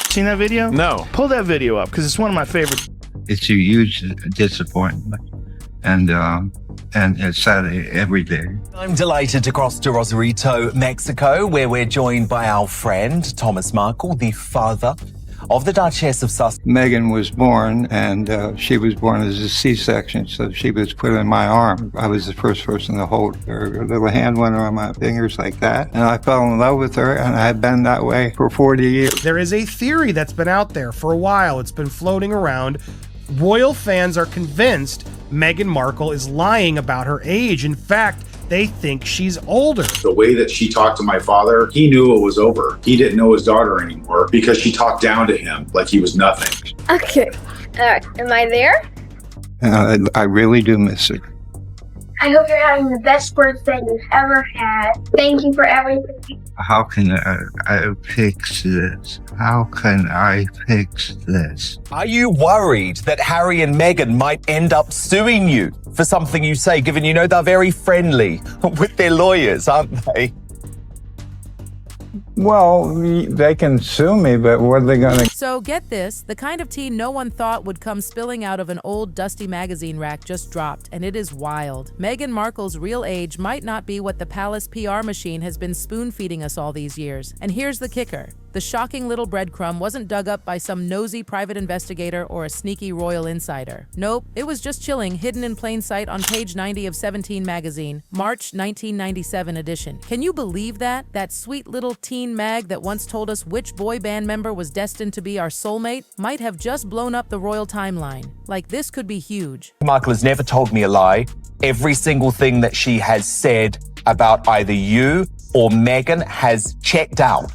Seen that video? No. Pull that video up because it's one of my favorites. It's a huge disappointment, and it's sad every day. I'm delighted to cross to Rosarito, Mexico, where we're joined by our friend Thomas Markle, the father of the Duchess of Sussex. Meghan was born, and she was born as a C-section, so she was put in my arm. I was the first person to hold her. Her little hand went around my fingers like that, and I fell in love with her, and I've been that way for 40 years. There is a theory that's been out there for a while. It's been floating around. Royal fans are convinced Meghan Markle is lying about her age. In fact, they think she's older. The way that she talked to my father, he knew it was over. He didn't know his daughter anymore because she talked down to him like he was nothing. Okay. All right. Am I there? I really do miss her. I hope you're having the best birthday you've ever had. Thank you for everything. How can I fix this? How can I fix this? Are you worried that Harry and Meghan might end up suing you for something you say, given you know they're very friendly with their lawyers, aren't they? Well, they can sue me, but what are they going to... So get this, the kind of tea no one thought would come spilling out of an old dusty magazine rack just dropped, and it is wild. Meghan Markle's real age might not be what the palace PR machine has been spoon-feeding us all these years. And here's the kicker. The shocking little breadcrumb wasn't dug up by some nosy private investigator or a sneaky royal insider. Nope, it was just chilling, hidden in plain sight on page 90 of 17 magazine, March 1997 edition. Can you believe that? That sweet little teen mag that once told us which boy band member was destined to be our soulmate might have just blown up the royal timeline. Like, this could be huge. Markle has never told me a lie. Every single thing that she has said about either you or Meghan has checked out.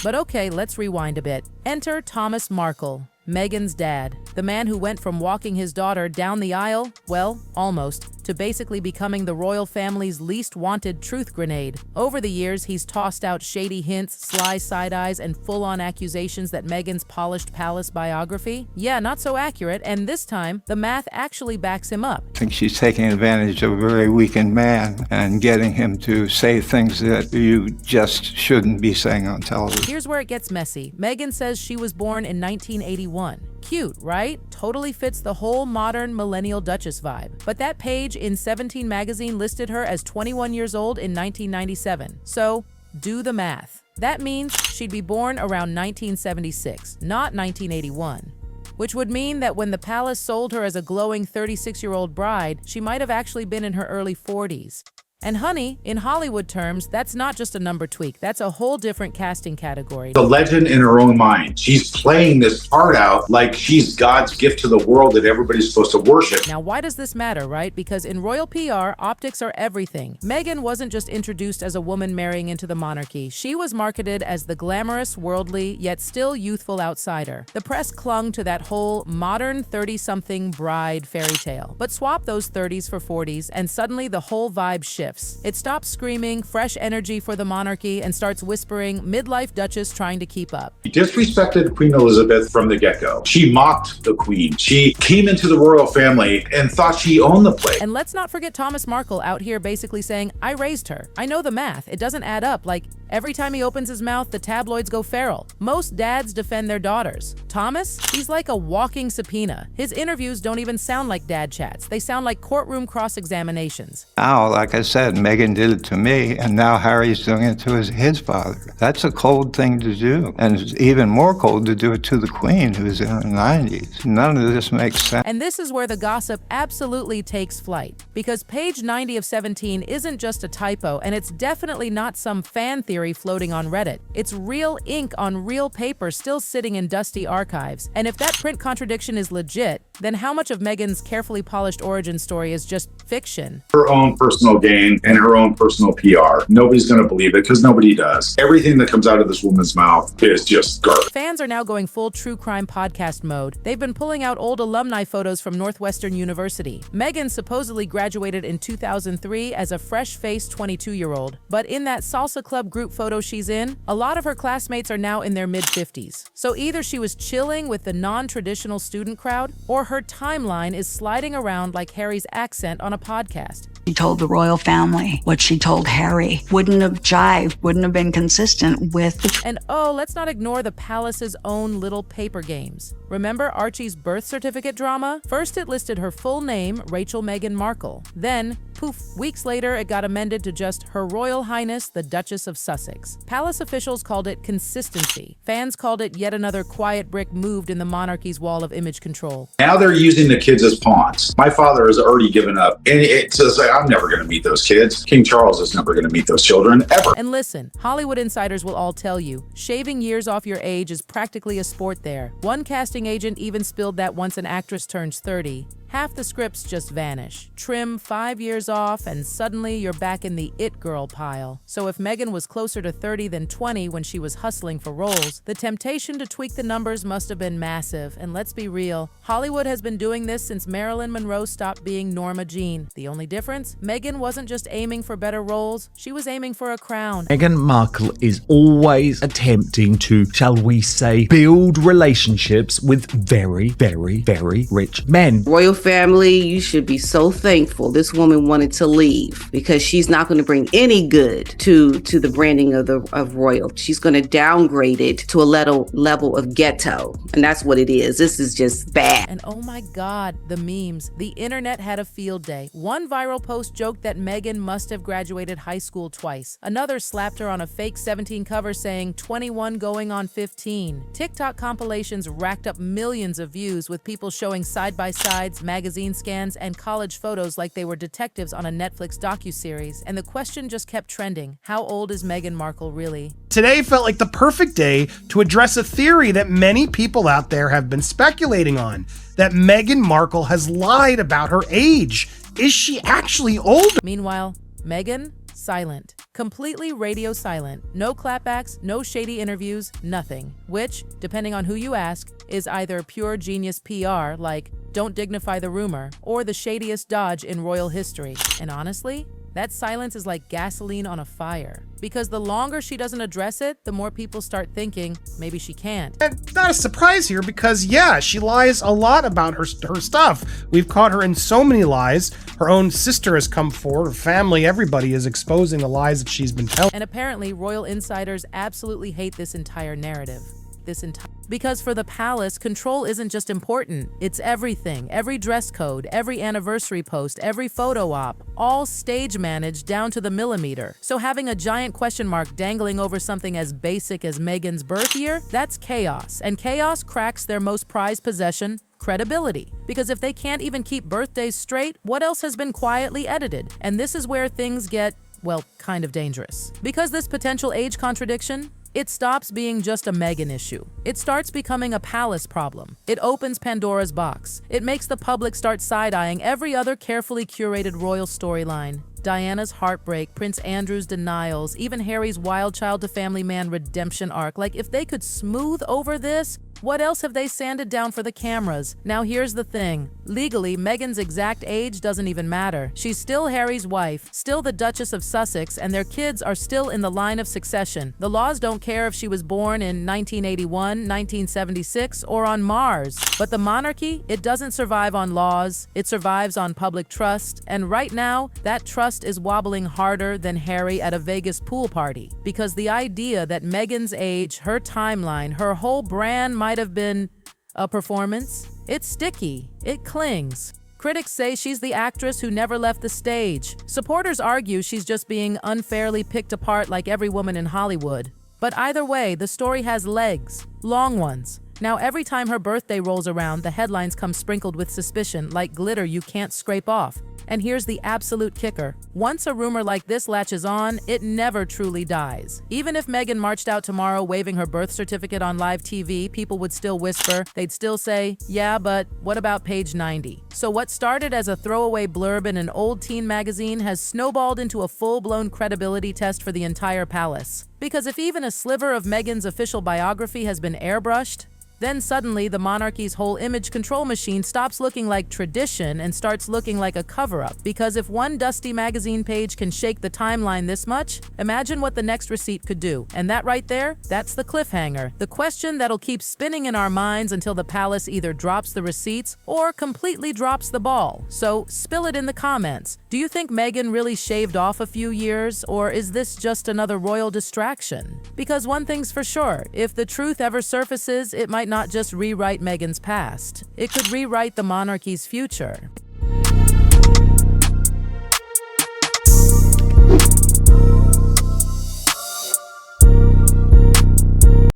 But okay, let's rewind a bit. Enter Thomas Markle, Meghan's dad, the man who went from walking his daughter down the aisle, well, almost, to basically becoming the royal family's least wanted truth grenade. Over the years, he's tossed out shady hints, sly side-eyes, and full-on accusations that Meghan's polished palace biography? Yeah, not so accurate, and this time, the math actually backs him up. I think she's taking advantage of a very weakened man and getting him to say things that you just shouldn't be saying on television. Here's where it gets messy. Meghan says she was born in 1981. Cute, right? Totally fits the whole modern millennial Duchess vibe. But that page in 17 magazine listed her as 21 years old in 1997. So, do the math. That means she'd be born around 1976, not 1981. Which would mean that when the palace sold her as a glowing 36-year-old bride, she might have actually been in her early 40s. And honey, in Hollywood terms, that's not just a number tweak. That's a whole different casting category. The legend in her own mind. She's playing this part out like she's God's gift to the world that everybody's supposed to worship. Now, why does this matter, right? Because in royal PR, optics are everything. Meghan wasn't just introduced as a woman marrying into the monarchy. She was marketed as the glamorous, worldly, yet still youthful outsider. The press clung to that whole modern 30-something bride fairy tale. But swap those 30s for 40s, and suddenly the whole vibe shifts. It stops screaming fresh energy for the monarchy and starts whispering midlife Duchess trying to keep up. She disrespected Queen Elizabeth from the get-go. She mocked the Queen. She came into the royal family and thought she owned the place. And let's not forget Thomas Markle out here basically saying, I raised her. I know the math. It doesn't add up. Like, every time he opens his mouth, the tabloids go feral. Most dads defend their daughters. Thomas, he's like a walking subpoena. His interviews don't even sound like dad chats. They sound like courtroom cross-examinations. Now, like I said, Meghan did it to me, and now Harry's doing it to his father. That's a cold thing to do. And it's even more cold to do it to the Queen, who's in her 90s. None of this makes sense. And this is where the gossip absolutely takes flight. Because page 90 of 17 isn't just a typo, and it's definitely not some fan theory floating on Reddit. It's real ink on real paper still sitting in dusty archives. And if that print contradiction is legit, then how much of Meghan's carefully polished origin story is just fiction? Her own personal gain and her own personal PR. Nobody's going to believe it because nobody does. Everything that comes out of this woman's mouth is just garbage. Fans are now going full true crime podcast mode. They've been pulling out old alumni photos from Northwestern University. Meghan supposedly graduated in 2003 as a fresh-faced 22-year-old. But in that salsa club group photo she's in, a lot of her classmates are now in their mid-50s. So either she was chilling with the non-traditional student crowd, or her timeline is sliding around like Harry's accent on a podcast. She told the royal family what she told Harry wouldn't have jived, wouldn't have been consistent with the And oh, let's not ignore the palace's own little paper games. Remember Archie's birth certificate drama? First it listed her full name, Rachel Meghan Markle. Then, poof, weeks later it got amended to just Her Royal Highness the Duchess of Sussex. Palace officials called it consistency. Fans called it yet another quiet brick moved in the monarchy's wall of image control. Now they're using the kids as pawns. My father has already given up. And it says, like, I'm never going to meet those kids. King Charles is never going to meet those children, ever. And listen, Hollywood insiders will all tell you, shaving years off your age is practically a sport there. One casting agent even spilled that once an actress turns 30, half the scripts just vanish. Trim 5 years off, and suddenly you're back in the it girl pile. So if Meghan was closer to 30 than 20 when she was hustling for roles, the temptation to tweak the numbers must have been massive. And let's be real, Hollywood has been doing this since Marilyn Monroe stopped being Norma Jean. The only difference? Meghan wasn't just aiming for better roles, she was aiming for a crown. Meghan Markle is always attempting to, shall we say, build relationships with very, very, very rich men. Royal family, you should be so thankful this woman wanted to leave, because she's not going to bring any good to the branding of royal. She's going to downgrade it to a level of ghetto, and that's what it is. This is just bad. And oh my God, the memes. The internet had a field day. One viral post joked that Meghan must have graduated high school twice. Another slapped her on a fake 17 cover saying 21 going on 15. TikTok compilations racked up millions of views, with people showing side-by-sides, magazine scans, and college photos like they were detectives on a Netflix docuseries. And the question just kept trending. How old is Meghan Markle really? Today felt like the perfect day to address a theory that many people out there have been speculating on, that Meghan Markle has lied about her age. Is she actually older? Meanwhile, Meghan, silent. Completely radio silent. No clapbacks, no shady interviews, nothing. Which, depending on who you ask, is either pure genius PR, like don't dignify the rumor, or the shadiest dodge in royal history. And honestly, that silence is like gasoline on a fire. Because the longer she doesn't address it, the more people start thinking maybe she can't. And not a surprise here, because yeah, she lies a lot about her stuff. We've caught her in so many lies. Her own sister has come forward, her family, everybody is exposing the lies that she's been telling. And apparently, royal insiders absolutely hate this entire narrative. Because for the palace, control isn't just important, it's everything. Every dress code, every anniversary post, every photo op, all stage managed down to the millimeter. So having a giant question mark dangling over something as basic as Meghan's birth year, that's chaos. And chaos cracks their most prized possession, credibility. Because if they can't even keep birthdays straight, what else has been quietly edited? And this is where things get, well, kind of dangerous. Because this potential age contradiction, it stops being just a Meghan issue. It starts becoming a palace problem. It opens Pandora's box. It makes the public start side-eyeing every other carefully curated royal storyline. Diana's heartbreak, Prince Andrew's denials, even Harry's wild child-to-family man redemption arc. Like, if they could smooth over this, what else have they sanded down for the cameras? Now here's the thing. Legally, Meghan's exact age doesn't even matter. She's still Harry's wife, still the Duchess of Sussex, and their kids are still in the line of succession. The laws don't care if she was born in 1981, 1976, or on Mars. But the monarchy, it doesn't survive on laws. It survives on public trust. And right now, that trust is wobbling harder than Harry at a Vegas pool party. Because the idea that Meghan's age, her timeline, her whole brand might have been a performance, it's sticky, it clings. Critics say she's the actress who never left the stage. Supporters argue she's just being unfairly picked apart like every woman in Hollywood. But either way, the story has legs, long ones. Now every time her birthday rolls around, the headlines come sprinkled with suspicion, like glitter you can't scrape off. And here's the absolute kicker. Once a rumor like this latches on, it never truly dies. Even if Meghan marched out tomorrow waving her birth certificate on live TV, people would still whisper. They'd still say, yeah, but what about page 90? So what started as a throwaway blurb in an old teen magazine has snowballed into a full-blown credibility test for the entire palace. Because if even a sliver of Meghan's official biography has been airbrushed, Then suddenly, the monarchy's whole image control machine stops looking like tradition and starts looking like a cover-up. Because if one dusty magazine page can shake the timeline this much, imagine what the next receipt could do. And that right there, that's the cliffhanger. The question that'll keep spinning in our minds until the palace either drops the receipts or completely drops the ball. So spill it in the comments. Do you think Meghan really shaved off a few years, or is this just another royal distraction? Because one thing's for sure, if the truth ever surfaces, it might not just rewrite Meghan's past. It could rewrite the monarchy's future.